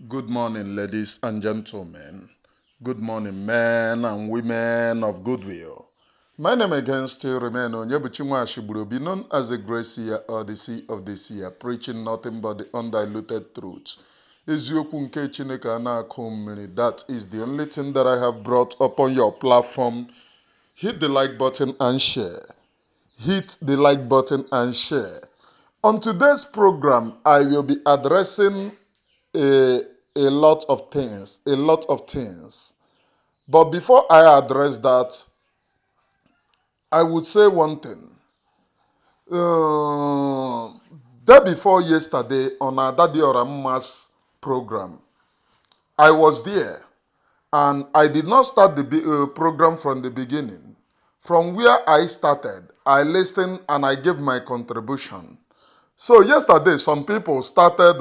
Good morning, ladies and gentlemen. Good morning, men and women of goodwill. My name again still remains Onyebuchi Nwashigburubi, known as the Great Seer or the Sea of the Seer, preaching nothing but the undiluted truth. Eziokwu nke Chineke a na-akụ mmiri. That is the only thing that I have brought upon your platform. Hit the like button and share. Hit the like button and share. On today's program, I will be addressing a, a lot of things. But before I address that, I would say one thing. Day before yesterday on Adadiorama's program, I was there and I did not start the program from the beginning. From where I started, I listened and I gave my contribution. So yesterday, some people started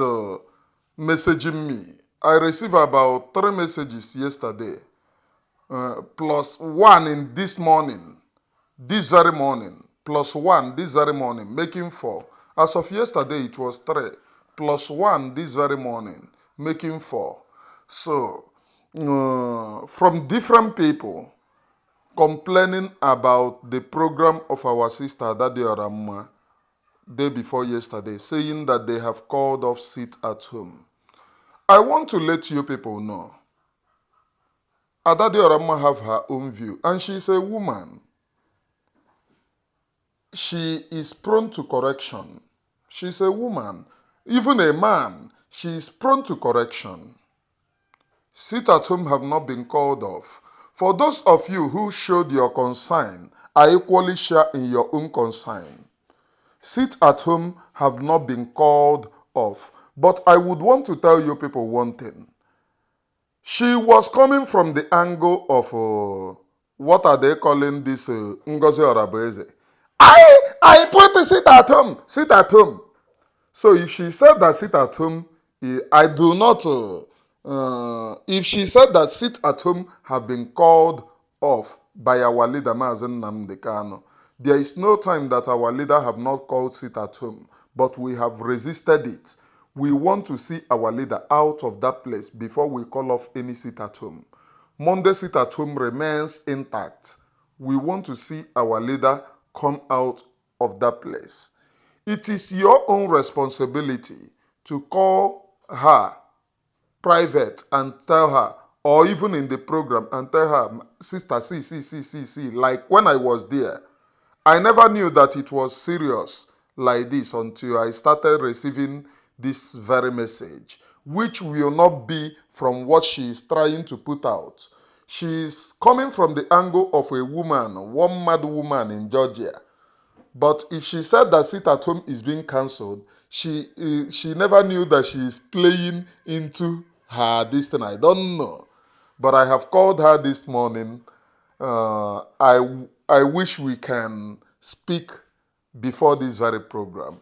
messaging me. I received about 3 messages yesterday, plus one in this very morning, plus one this very morning, making 4. As of yesterday, it was 3, plus one this very morning, making 4. So, from different people complaining about the program of our sister Adadiorama day before yesterday, saying that they have called off sit at home. I want to let you people know Adadiorama have her own view, and she's a woman. She is prone to correction. She's a woman. Even a man, she is prone to correction. Sit at home have not been called off. For those of you who showed your concern, I equally share in your own concern. Sit at home have not been called off. But I would want to tell you people one thing. She was coming from the angle of, what are they calling this, Ngozi Oragbueze. I put to sit at home, sit at home. So if she said that sit at home, I do not, if she said that sit at home have been called off by our leader, Mazen Nnamdi Kanu, there is no time that our leader have not called sit at home, but we have resisted it. We want to see our leader out of that place before we call off any sit at home. Monday sit at home remains intact. We want to see our leader come out of that place. It is your own responsibility to call her private and tell her, or even in the program and tell her, sister, see, like when I was there. I never knew that it was serious like this until I started receiving this very message, which will not be from what she is trying to put out. She is coming from the angle of a woman, one mad woman in Georgia. But if she said that sit at home is being cancelled, she never knew that she is playing into her this thing. I don't know. But I have called her this morning. I wish we can speak before this very program.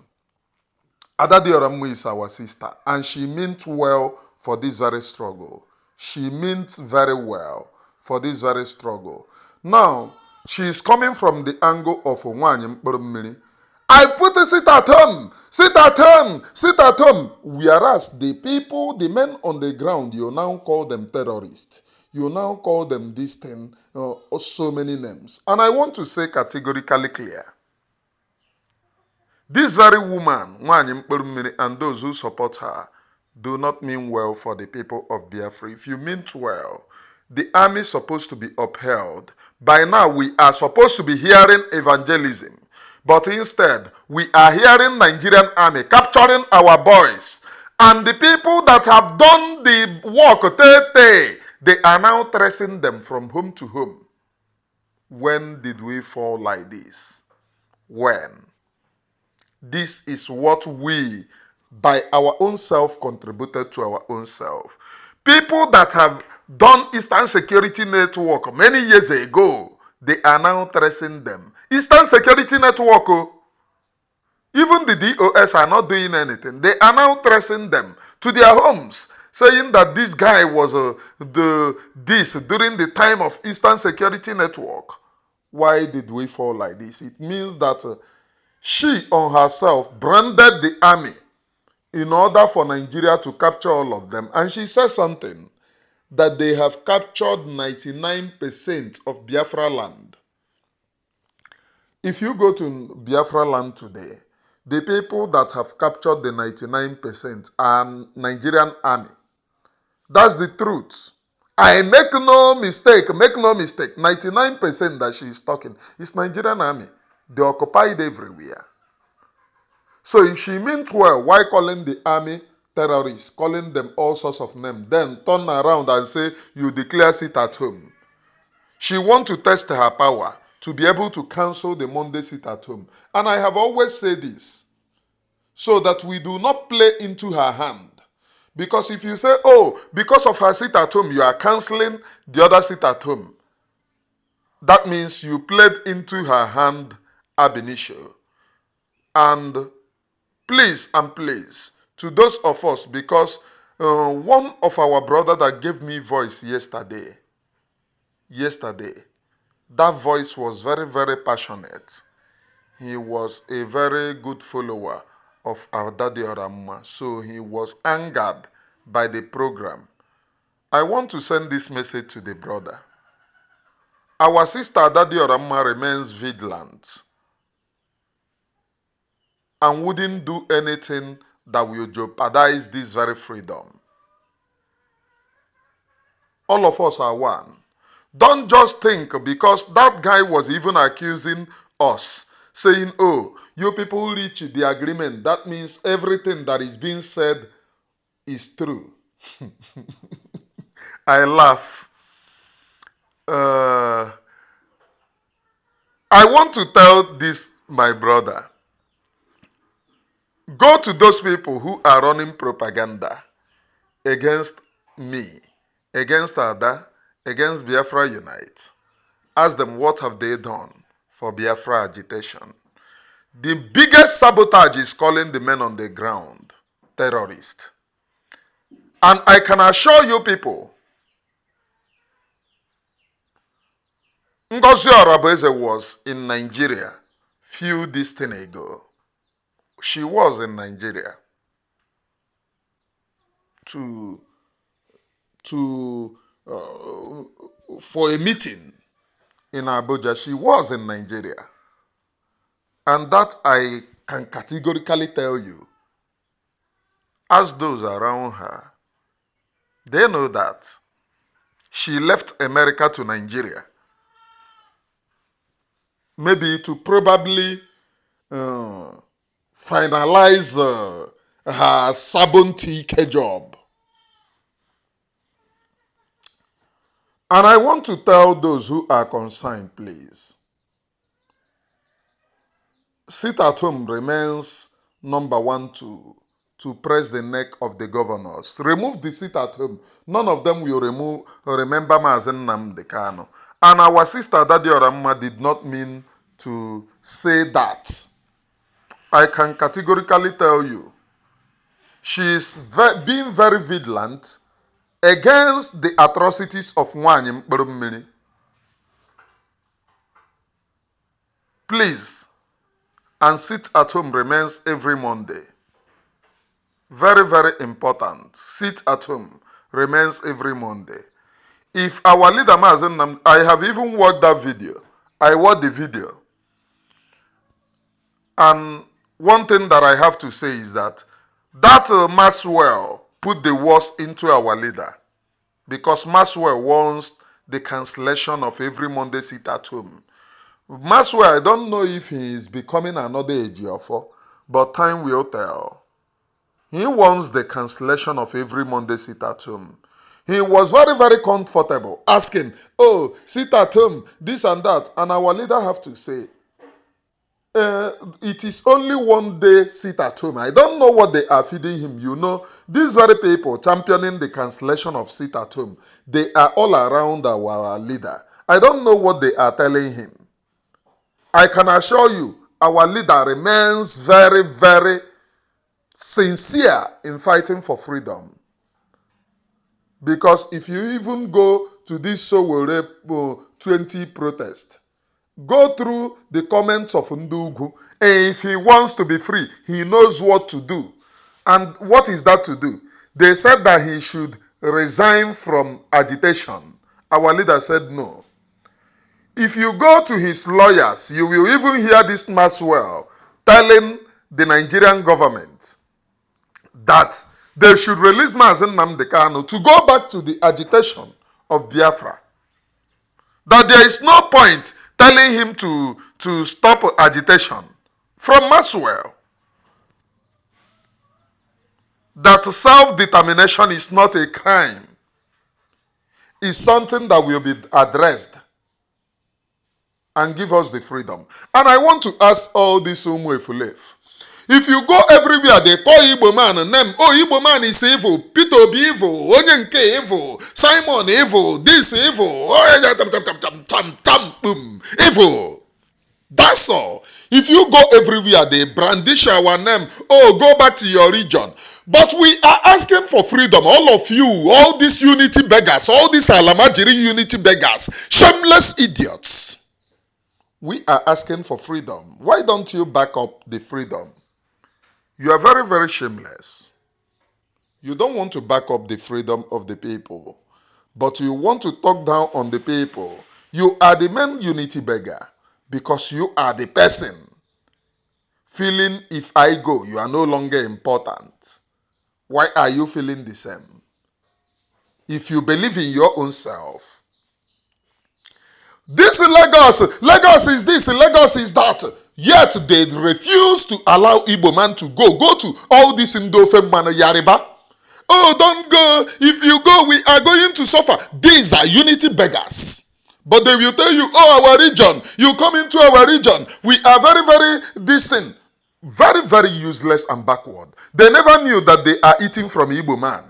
Adadiorama is our sister, and she meant well for this very struggle. She meant very well for this very struggle. Now, she is coming from the angle of mkpụrụ mmiri. I put a sit at home, sit at home, sit at home. Whereas the people, the men on the ground, you now call them terrorists. You now call them this thing, so many names. And I want to say categorically clear. This very woman, Nwanyi Mkpụrụ Mmiri, and those who support her, do not mean well for the people of Biafra. If you meant well, the army is supposed to be upheld. By now, we are supposed to be hearing evangelism. But instead, we are hearing Nigerian army capturing our boys. And the people that have done the work, they are now tracing them from home to home. When did we fall like this? When? This is what we, by our own self, contributed to our own self. People that have done Eastern Security Network many years ago, they are now tracing them. Eastern Security Network, even the DOS are not doing anything. They are now tracing them to their homes, saying that this guy was during the time of Eastern Security Network. Why did we fall like this? It means that she on herself branded the army in order for Nigeria to capture all of them. And she said something, that they have captured 99% of Biafra land. If you go to Biafra land today, the people that have captured the 99% are Nigerian army. That's the truth. I make no mistake, make no mistake. 99% that she is talking is Nigerian army. They occupied everywhere. So if she meant well, why calling the army terrorists, calling them all sorts of names, then turn around and say you declare sit at home? She wants to test her power to be able to cancel the Monday sit at home. And I have always said this, so that we do not play into her hand. Because if you say, oh, because of her sit at home, you are canceling the other sit at home, that means you played into her hand ab initio. And please, to those of us, because one of our brother that gave me voice yesterday, that voice was very, very passionate. He was a very good follower of Adadiorama, so he was angered by the program. I want to send this message to the brother. Our sister Adadiorama remains vigilant and wouldn't do anything that will jeopardize this very freedom. All of us are one. Don't just think because that guy was even accusing us, saying, oh, you people reach the agreement, that means everything that is being said is true. I laugh. I want to tell this, my brother. Go to those people who are running propaganda against me, against Ada, against Biafra Unite. Ask them what have they done for Biafra agitation. The biggest sabotage is calling the men on the ground terrorists. And I can assure you people, Ngozi Oragbueze was in Nigeria few days ago. She was in Nigeria for a meeting in Abuja. She was in Nigeria. And that I can categorically tell you. Ask those around her. They know that she left America to Nigeria. Maybe to probably finalize her Sabon job. And I want to tell those who are concerned, please. Sit at home remains number 1 to press the neck of the governors. Remove the sit at home. None of them will remember Mazen Nnamdi Kanu. And our sister Adadiorama did not mean to say that. I can categorically tell you, she is being very vigilant against the atrocities of mkpụrụ mmiri. Please, and sit at home remains every Monday. Very, very important. Sit at home remains every Monday. If our leader Mazen, I have even watched that video. I watched the video. And one thing that I have to say is that Maxwell put the worst into our leader. Because Maxwell wants the cancellation of every Monday sit at home. Maxwell, I don't know if he is becoming another Ejiofor, but time will tell. He wants the cancellation of every Monday sit at home. He was very, very comfortable asking, oh, sit at home, this and that. And our leader have to say, it is only one day sit at home. I don't know what they are feeding him. You know, these very people championing the cancellation of sit at home, they are all around our leader. I don't know what they are telling him. I can assure you, our leader remains very, very sincere in fighting for freedom. Because if you even go to this Sowore 20 protest, go through the comments of Ndugu, and if he wants to be free, he knows what to do. And what is that to do? They said that he should resign from agitation. Our leader said no. If you go to his lawyers, you will even hear this Maxwell telling the Nigerian government that they should release Mazen Nnamdi Kanu to go back to the agitation of Biafra. That there is no point telling him to stop agitation. From Maxwell. That self-determination is not a crime. It's something that will be addressed and give us the freedom. And I want to ask all these Umuefulef. If you go everywhere, they call Igbo man a name. Oh, Igbo man is evil. Peter Obi evil. Onyenke evil. Simon evil. This evil. Oh, boom. Evil. That's all. If you go everywhere, they brandish our name. Oh, go back to your region. But we are asking for freedom. All of you, all these unity beggars, all these Alamajiri unity beggars, shameless idiots. We are asking for freedom. Why don't you back up the freedom? You are very, very shameless. You don't want to back up the freedom of the people, but you want to talk down on the people. You are the main unity beggar because you are the person feeling if I go, you are no longer important. Why are you feeling the same? If you believe in your own self. This Lagos is this, Lagos is that. Yet they refuse to allow Igbo man to go. Go to all this Indofe man Yariba. Oh, don't go. If you go, we are going to suffer. These are unity beggars. But they will tell you, oh, our region, you come into our region. We are very, very distant. Very, very useless and backward. They never knew that they are eating from Igbo man.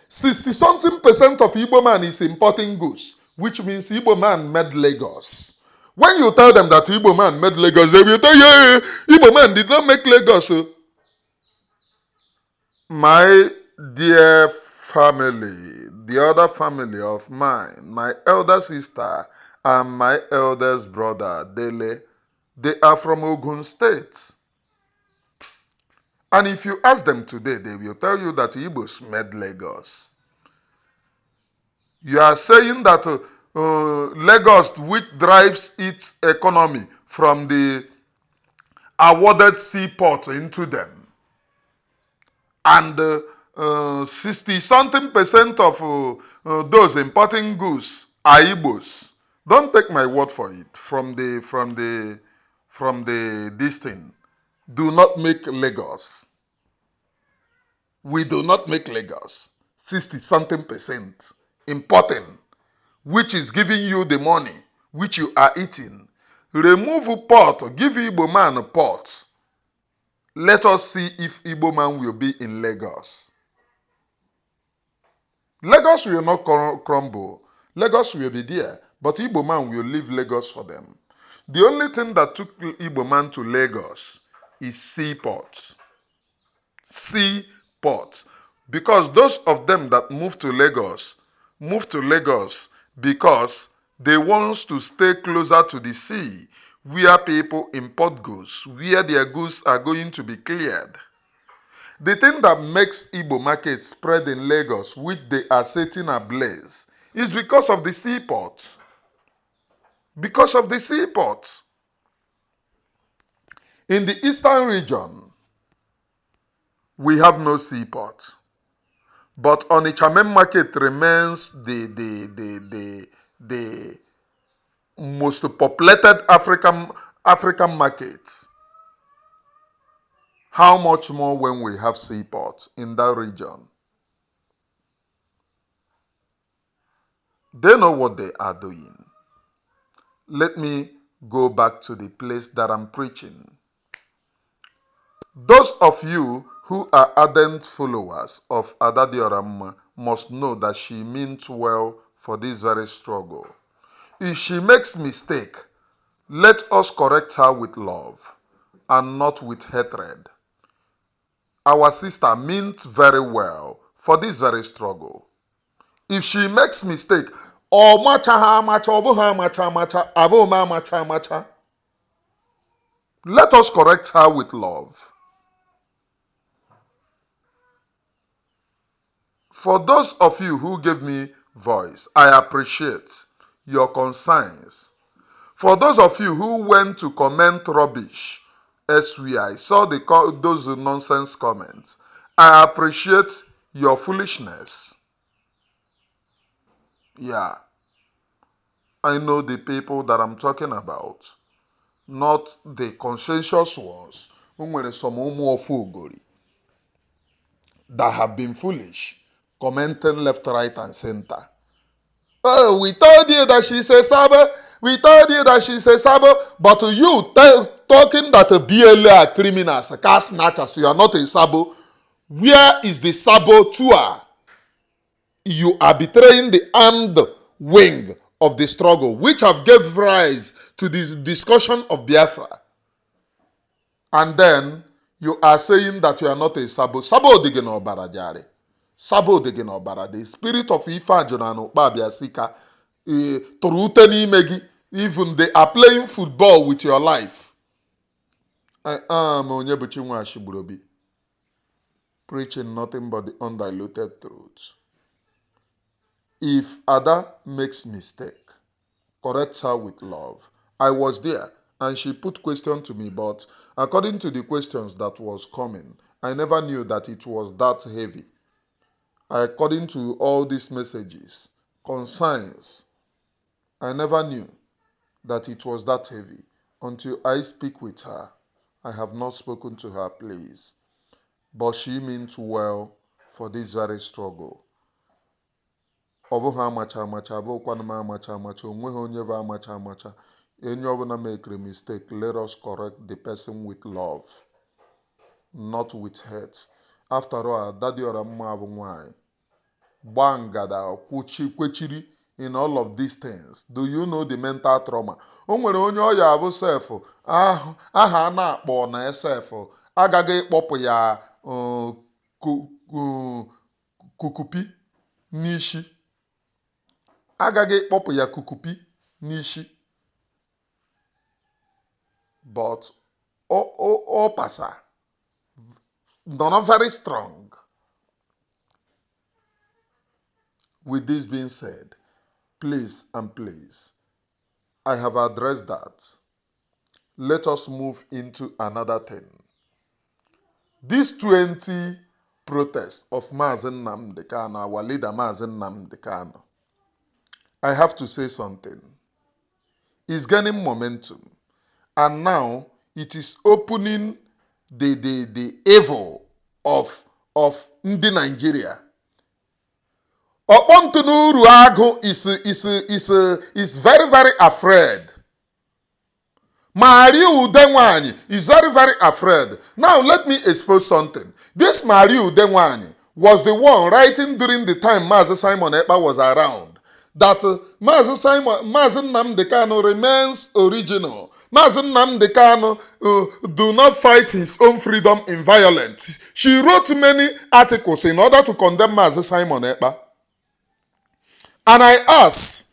60-something% of Igbo man is importing goods, which means Igbo man made Lagos. When you tell them that Igbo man made Lagos, they will tell you, yeah, Igbo man did not make Lagos. My dear family, the other family of mine, my elder sister and my eldest brother, Dele, they are from Ogun State. And if you ask them today, they will tell you that Igbos made Lagos. You are saying that Lagos, which drives its economy from the awarded seaport into them, and 60-something% of those importing goods are Igbos. Don't take my word for it. From the this thing, do not make Lagos. We do not make Lagos. 60-something% importing, which is giving you the money which you are eating. Remove port, give Igbo man a port. Let us see if Igbo man will be in Lagos. Lagos will not crumble. Lagos will be there, but Igbo man will leave Lagos for them. The only thing that took Igbo man to Lagos is seaport. Seaport. Because those of them that move to Lagos because they want to stay closer to the sea, where people import goods, where their goods are going to be cleared. The thing that makes Igbo market spread in Lagos, which they are setting ablaze, is because of the seaport. Because of the seaport. In the eastern region, we have no seaport. But Onitsha main market remains the most populated African market. How much more when we have seaports in that region? They know what they are doing. Let me go back to the place that I'm preaching. Those of you who are ardent followers of Adadiorama must know that she means well for this very struggle. If she makes mistake, let us correct her with love and not with hatred. Our sister meant very well for this very struggle. If she makes mistake, let us correct her with love. For those of you who gave me voice, I appreciate your concerns. For those of you who went to comment rubbish, I saw those nonsense comments. I appreciate your foolishness. Yeah, I know the people that I'm talking about, not the conscientious ones who were some Umuofugori that have been foolish, commenting left, right, and center. Oh, we told you that she's a sabo. We told you that she's a sabo. But you talking that a BLA are criminals, car snatchers, you are not a sabo. Where is the saboteur? You are betraying the armed wing of the struggle, which have gave rise to this discussion of Biafra. And then you are saying that you are not a sabo. Sabo digino barajari. Sabo digino bara. The spirit of Ifa Jonano Babiasika Torute n'ime. Even they are playing football with your life. I am Onyebuchi Nwashigburobi, preaching nothing but the undiluted truth. If Ada makes mistake, correct her with love. I was there and she put question to me, but according to the questions that was coming, I never knew that it was that heavy. According to all these messages, concerns, I never knew that it was that heavy until I speak with her. I have not spoken to her, please. But she means well for this very struggle. Ọbụghị amacha amacha, abụkwana m amacha amacha, onweghị onye bụ amacha amacha. Onye ọbụla make a mistake, let us correct the person with love, not with hate. After all, Adadiorama abụ nwanyị. Gbangada, kwechiri in all of these things. Do you know the mental trauma? O nwere onye ọya abụ sef, aha a na-akpọ na sef, agaghị ịkpọpụ ya kukupi n'ishi. Agaghị ịkpọpụ ya kukupi n'ishi. But o pasa, not very strong. With this being said, please and please, I have addressed that. Let us move into another thing. This 20 protest of Mazen Nnamdi Kanu, our leader Mazen Nnamdi Kanu, I have to say something. It's gaining momentum. And now it is opening the evil of Ndi Nigeria. Okpontu Uruagu is very, very afraid. Mariah is very, very afraid. Now let me expose something. This Mariah was the one writing during the time Mazi Simon Ekpa was around that Mazi Nnamdi Kanu remains original. Mazi Nnamdi Kanu do not fight his own freedom in violence. She wrote many articles in order to condemn Mazi Simon Ekpa. And I asked,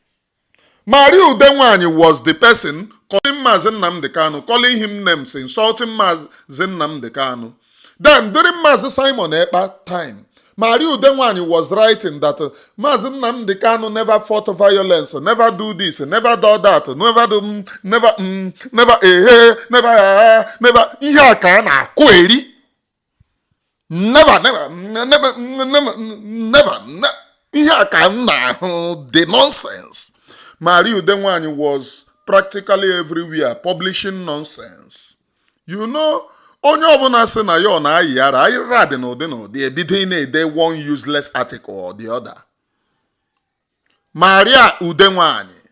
Mariah was the person calling Mazi Nnamdi Kanu, calling him names, insulting Mazi Nnamdi Kanu. Then during Mazi Simon Ekpa time, Mariah was writing that Mazi Nnamdi Kanu never fought violence, never do this, never do that, never. The nonsense. Mariah was practically everywhere publishing nonsense. You know, onye ọbụla sị na ya ọ na-ayị ara, ayịra dị n'ụdị n'ụdị, ebido na-ede one useless article or the other. Mariah Udenwanyi.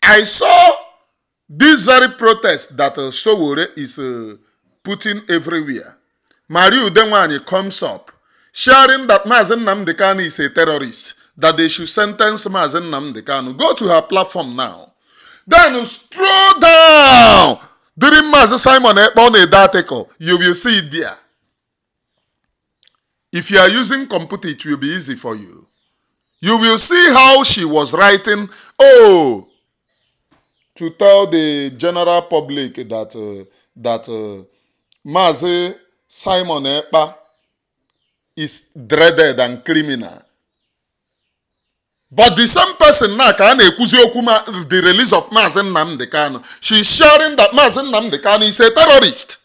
I saw this very protest that Sowore is putting everywhere. Mariah Udenwanyi comes up, sharing that Mazi Nnamdi Kanu is a terrorist, that they should sentence Mazi Nnamdi Kanu. Go to her platform now. Then scroll down. During Mazi Simon Ekpa article, you will see it there. If you are using computer, it will be easy for you. You will see how she was writing, to tell the general public that Mazi Simon Ekpa is dreaded and criminal. But the same person now can the release of Mazi Nnamdi Kanu. She's sharing that Mazi Nnamdi Kanu is a terrorist.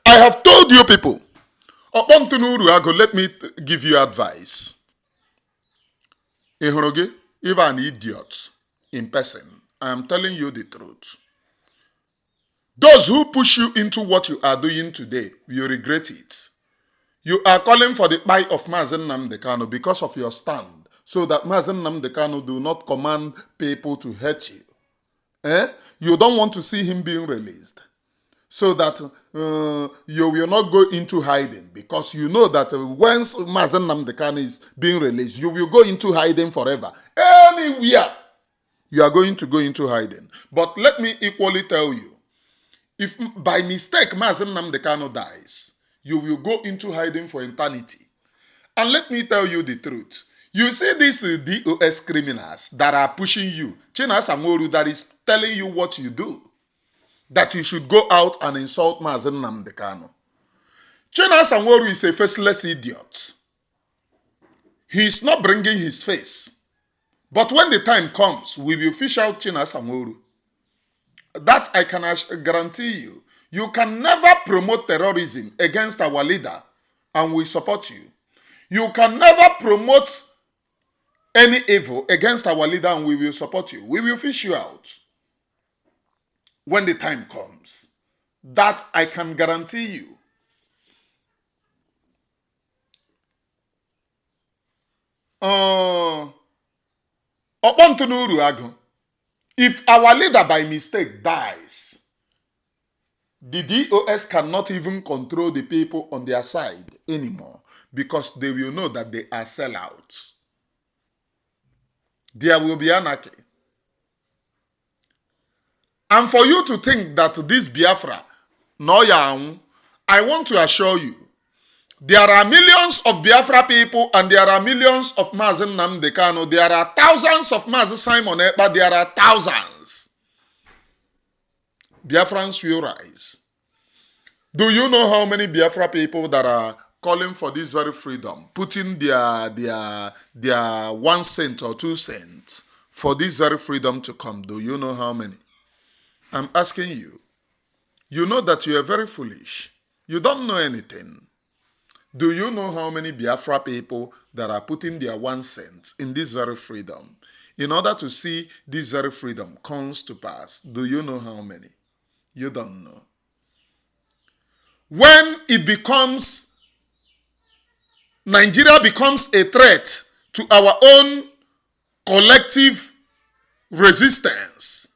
I have told you people, Okpontu Uruagu, let me give you advice. Ihoroge, even an idiot in person, I am telling you the truth. Those who push you into what you are doing today, you regret it. You are calling for the buy of Mazi Nnamdi Kanu because of your stand, so that Mazi Nnamdi Kanu do not command people to hate you. You don't want to see him being released, so that you will not go into hiding, because you know that once Mazi Nnamdi Kanu is being released, you will go into hiding forever. Anywhere, you are going to go into hiding. But let me equally tell you, if by mistake Mazi Nnamdi Kanu dies, you will go into hiding for eternity. And let me tell you the truth. You see these DOS criminals that are pushing you, Chinasa Nworu, that is telling you what you do, that you should go out and insult Mazi Nnamdi Kanu. Chinasa Nworu is a faceless idiot. He is not bringing his face. But when the time comes, we will fish out Chinasa Nworu. That I can guarantee you. You can never promote terrorism against our leader, and we support you. You can never promote any evil against our leader, and we will support you. We will fish you out when the time comes. That I can guarantee you. Okpontu Uruagu, if our leader by mistake dies, the DOS cannot even control the people on their side anymore, because they will know that they are sellouts. There will be anarchy. And for you to think that this Biafra, I want to assure you, there are millions of Biafra people and there are millions of Mazi Nnamdi Kanu. There are thousands of Mazi Simon Ekpa. There are thousands. Biafrans will rise. Do you know how many Biafra people that are calling for this very freedom, putting their 1 cent or 2 cents for this very freedom to come? Do you know how many? I'm asking you. You know that you are very foolish. You don't know anything. Do you know how many Biafra people that are putting their 1 cent in this very freedom in order to see this very freedom comes to pass? Do you know how many? You don't know. When it becomes, Nigeria becomes a threat to our own collective resistance,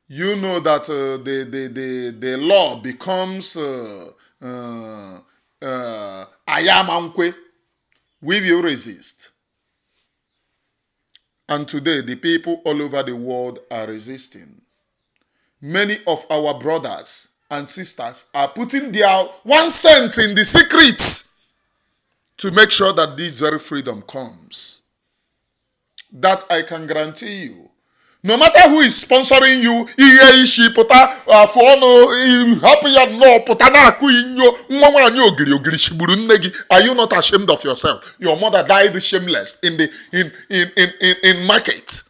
you know that the law becomes Ayamankwe. We will resist. And today, the people all over the world are resisting. Many of our brothers and sisters are putting their 1 cent in the secret to make sure that this very freedom comes. That I can guarantee you. No matter who is sponsoring you, are you not ashamed of yourself? Your mother died shameless in market.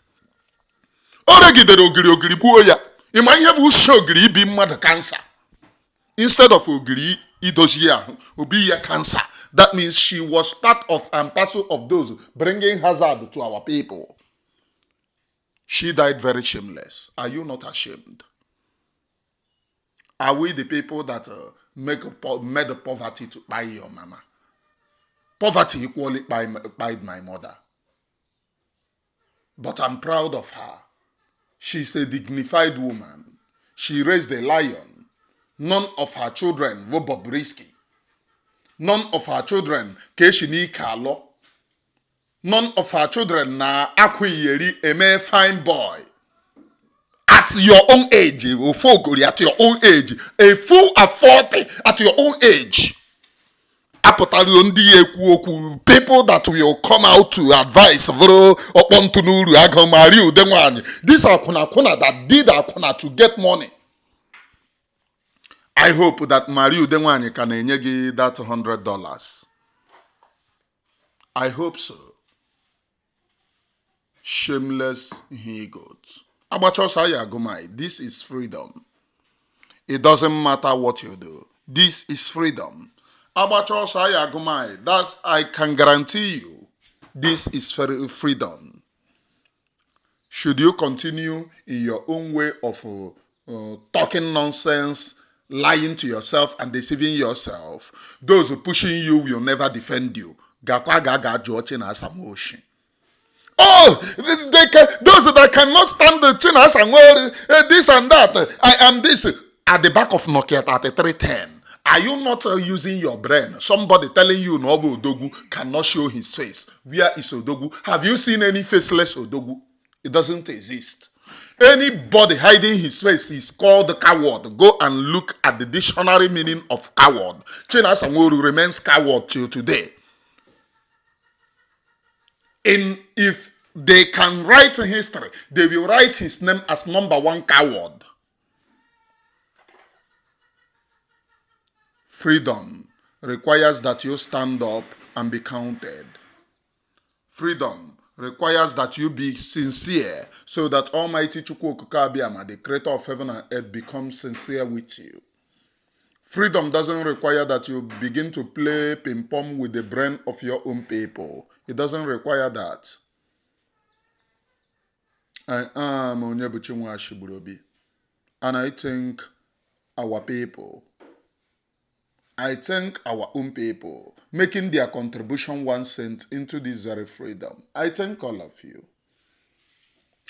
Instead of ogiri idozia, obiya cancer. That means she was part of and parcel of those bringing hazard to our people. She died very shameless. Are you not ashamed? Are we the people that made poverty to buy your mama? Poverty equally buyed my mother. But I'm proud of her. She's a dignified woman. She raised a lion. None of her children were Bobrisky. None of her children Keshini Kalo. None of her children na Akwiyeri a fine boy. At your own age, at your own age, a fool at 40 at your own age. People that will come out to advise Okpontu Uruagu. These are kuna that did kuna to get money. I hope that Mariah Udenwani can enyegi that $100. I hope so. Shameless he-goat. This is freedom. It doesn't matter what you do. This is freedom. That's, I can guarantee you, this is freedom. Should you continue in your own way of talking nonsense, lying to yourself and deceiving yourself, those who pushing you will never defend you. Oh, they can, those that cannot stand the chinas and this and that. I am this. At the back of Nokia 3310. Are you not using your brain? Somebody telling you Novo Odogu cannot show his face. Where is Odogu? Have you seen any faceless Odogu? It doesn't exist. Anybody hiding his face is called a coward. Go and look at the dictionary meaning of coward. Chinas Angoru remains coward till today. If they can write history, they will write his name as #1 coward. Freedom requires that you stand up and be counted. Freedom requires that you be sincere so that Almighty Chukwu Okike, the creator of heaven and earth, becomes sincere with you. Freedom doesn't require that you begin to play ping pong with the brain of your own people. It doesn't require that. I am Onyebuchi Nwashiburobi, and I thank our people. I thank our own people making their contribution 1 cent into this very freedom. I thank all of you.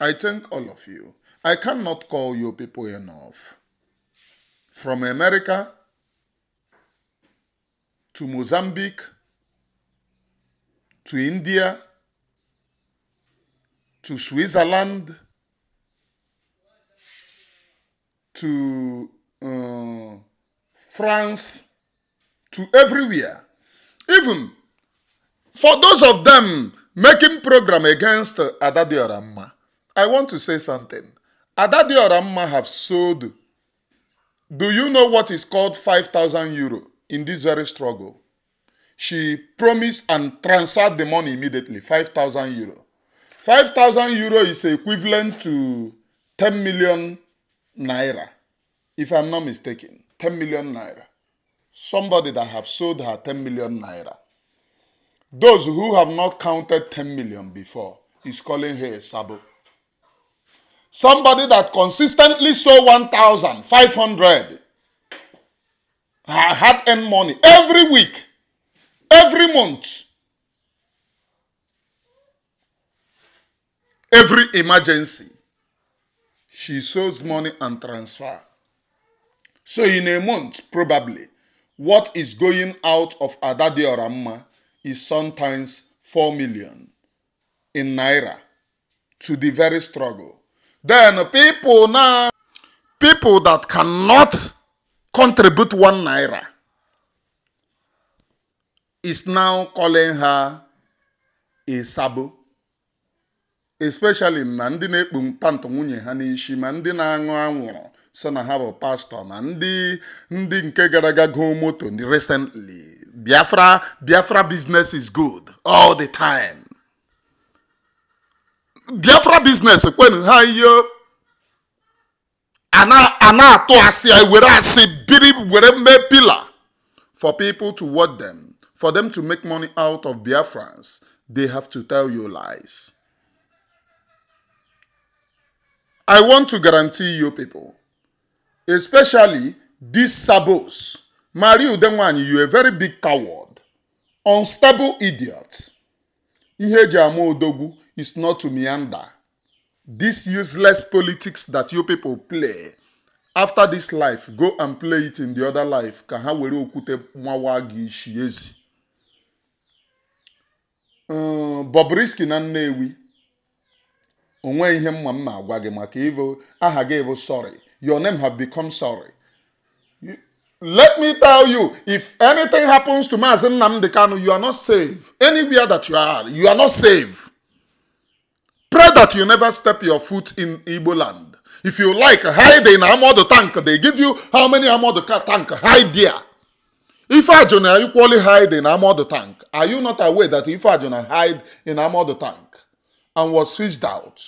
I thank all of you. I cannot call you people enough. From America to Mozambique to India to Switzerland to France, to everywhere. Even for those of them making program against Adadiorama, I want to say something. Adadiorama have sold, do you know what is called 5,000 euro in this very struggle? She promised and transferred the money immediately, 5,000 euro. 5,000 euro is equivalent to 10 million naira, if I'm not mistaken, 10 million naira. Somebody that have sold her 10 million naira. Those who have not counted 10 million before is calling her a sabo. Somebody that consistently sold 1,500 had earned money every week, every month, every emergency. She sows money and transfer. So in a month, probably, what is going out of Adadiorama is sometimes 4 million in naira to the very struggle. Then people that cannot contribute 1 naira is now calling her a sabo. Especially na ndị na-ekpu mpantụ nwunye ha n'isi, ma ndị na-aṅụ anwụrụ so na ha bụ pastor, na ndị nke gara aga go moto recently. Biafra business is good all the time. Biafra business when ha yo ana atụ asị were asị biri were me pillar for people to watch them, for them to make money out of Biafrans. They have to tell you lies. I want to guarantee you people, especially these sabos, Mariah Udenwani, you're a very big coward, unstable idiot. Ihe Jamo Odogu is not to meander. This useless politics that you people play, after this life, go and play it in the other life. Kahawere okute mwawagi shiezi. Bobrisky na Nnewi. Onwe ihe mma mma agwa gị maka ivo aha gị evo sorry. Your name have become sorry. Let me tell you, if anything happens to Mazi Nnamdi Kanu, you are not safe. Anywhere that you are not safe. Pray that you never step your foot in Igbo land. If you like, hide in armored tank. They give you how many armored tank? Hide there. If Ajuna equally hide in armored tank, are you not aware that if Ajuna hide in armored tank and was fished out?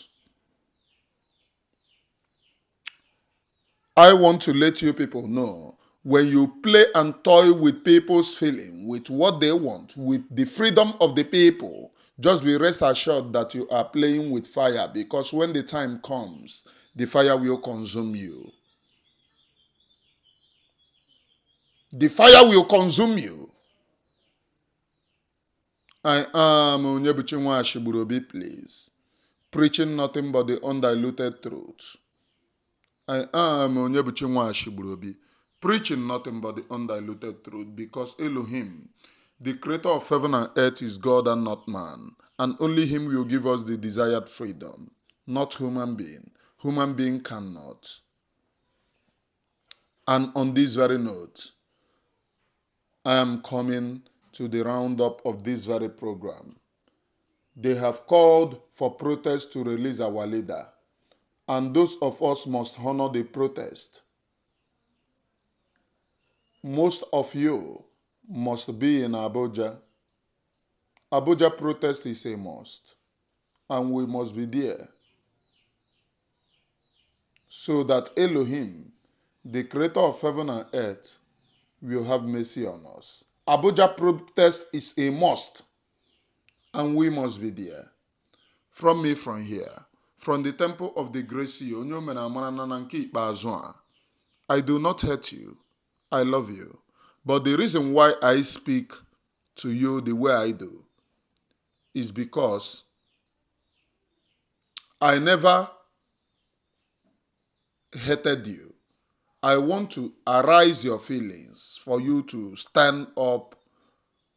I want to let you people know, when you play and toy with people's feeling, with what they want, with the freedom of the people, just be rest assured that you are playing with fire, because when the time comes, the fire will consume you. The fire will consume you. I am Onyebuchi Nwashigburobi, please, preaching nothing but the undiluted truth. I am Onyebuchi Nwashigburobi, preaching nothing but the undiluted truth, because Elohim, the creator of heaven and earth, is God and not man, and only him will give us the desired freedom, not human being. Human being cannot. And on this very note, I am coming to the roundup of this very program. They have called for protest to release our leader, and those of us must honor the protest. Most of you must be in Abuja. Abuja protest is a must, and we must be there, so that Elohim, the creator of heaven and earth, will have mercy on us. Abuja protest is a must, and we must be there. From me, from here, from the temple of the Gracie, I do not hate you. I love you. But the reason why I speak to you the way I do is because I never hated you. I want to arouse your feelings for you to stand up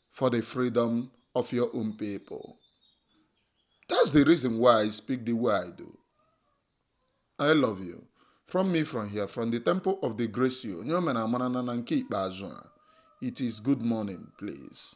for the freedom of your own people. That's the reason why I speak the way I do. I love you. From me, from here, from the temple of the Gracio, it is good morning, please.